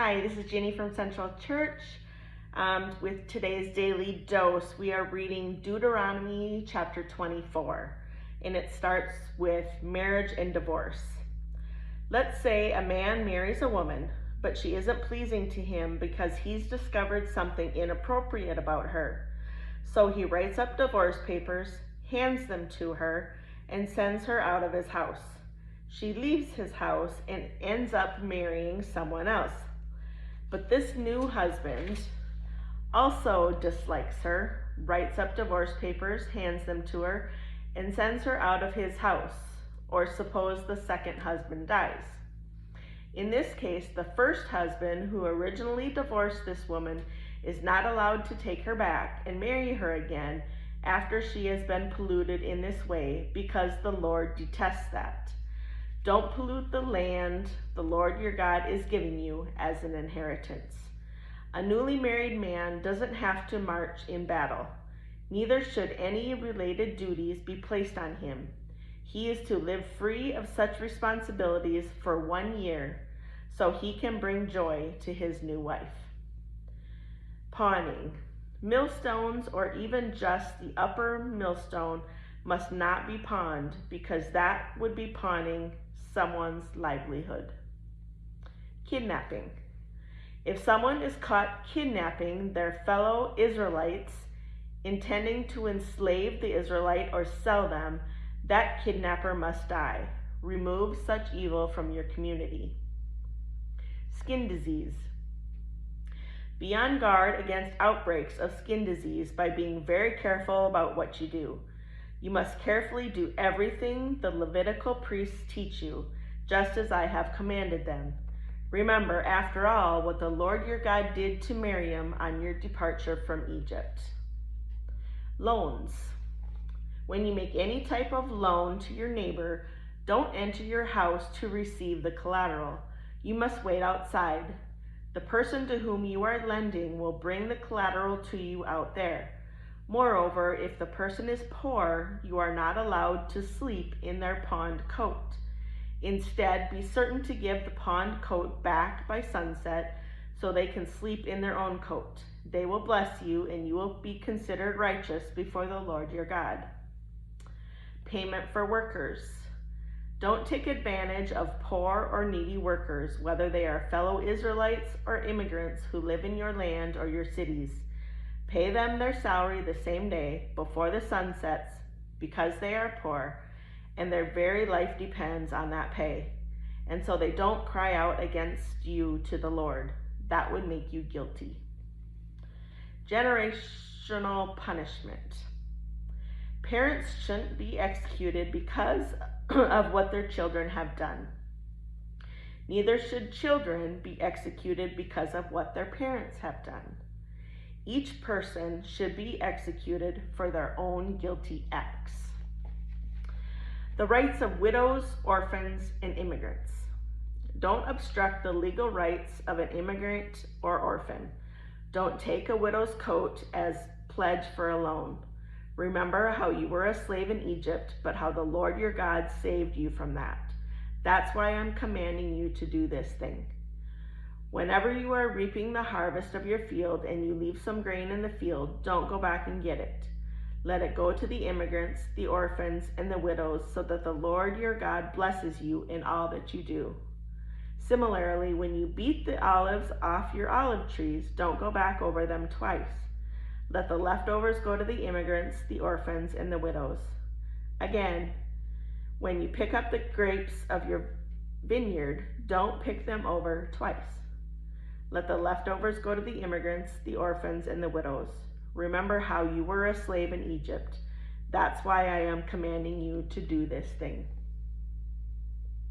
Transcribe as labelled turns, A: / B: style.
A: Hi, this is Jenny from Central Church. With today's daily dose, we are reading Deuteronomy chapter 24, and it starts with marriage and divorce. Let's say a man marries a woman, but she isn't pleasing to him because he's discovered something inappropriate about her. So he writes up divorce papers, hands them to her, and sends her out of his house. She leaves his house and ends up marrying someone else. But this new husband also dislikes her, writes up divorce papers, hands them to her, and sends her out of his house. Or suppose the second husband dies. In this case, the first husband who originally divorced this woman is not allowed to take her back and marry her again after she has been polluted in this way, because the Lord detests that. Don't pollute the land the Lord your God is giving you as an inheritance. A newly married man doesn't have to march in battle. Neither should any related duties be placed on him. He is to live free of such responsibilities for 1 year, so he can bring joy to his new wife. Pawning. Millstones, or even just the upper millstone, must not be pawned, because that would be pawning someone's livelihood. Kidnapping. If someone is caught kidnapping their fellow Israelites, intending to enslave the Israelite or sell them, that kidnapper must die. Remove such evil from your community. Skin disease. Be on guard against outbreaks of skin disease by being very careful about what you do. You must carefully do everything the Levitical priests teach you, just as I have commanded them. Remember, after all, what the Lord your God did to Miriam on your departure from Egypt. Loans. When you make any type of loan to your neighbor, don't enter your house to receive the collateral. You must wait outside. The person to whom you are lending will bring the collateral to you out there. Moreover, if the person is poor, you are not allowed to sleep in their pawned coat. Instead, be certain to give the pawned coat back by sunset so they can sleep in their own coat. They will bless you, and you will be considered righteous before the Lord your God. Payment for workers. Don't take advantage of poor or needy workers, whether they are fellow Israelites or immigrants who live in your land or your cities. Pay them their salary the same day before the sun sets, because they are poor, and their very life depends on that pay. And so they don't cry out against you to the Lord. That would make you guilty. Generational punishment. Parents shouldn't be executed because of what their children have done. Neither should children be executed because of what their parents have done. Each person should be executed for their own guilty acts. The rights of widows, orphans, and immigrants. Don't obstruct the legal rights of an immigrant or orphan. Don't take a widow's coat as pledge for a loan. Remember how you were a slave in Egypt, but how the Lord your God saved you from that. That's why I'm commanding you to do this thing. Whenever you are reaping the harvest of your field and you leave some grain in the field, don't go back and get it. Let it go to the immigrants, the orphans, and the widows, so that the Lord your God blesses you in all that you do. Similarly, when you beat the olives off your olive trees, don't go back over them twice. Let the leftovers go to the immigrants, the orphans, and the widows. Again, when you pick up the grapes of your vineyard, don't pick them over twice. Let the leftovers go to the immigrants, the orphans, and the widows. Remember how you were a slave in Egypt. That's why I am commanding you to do this thing.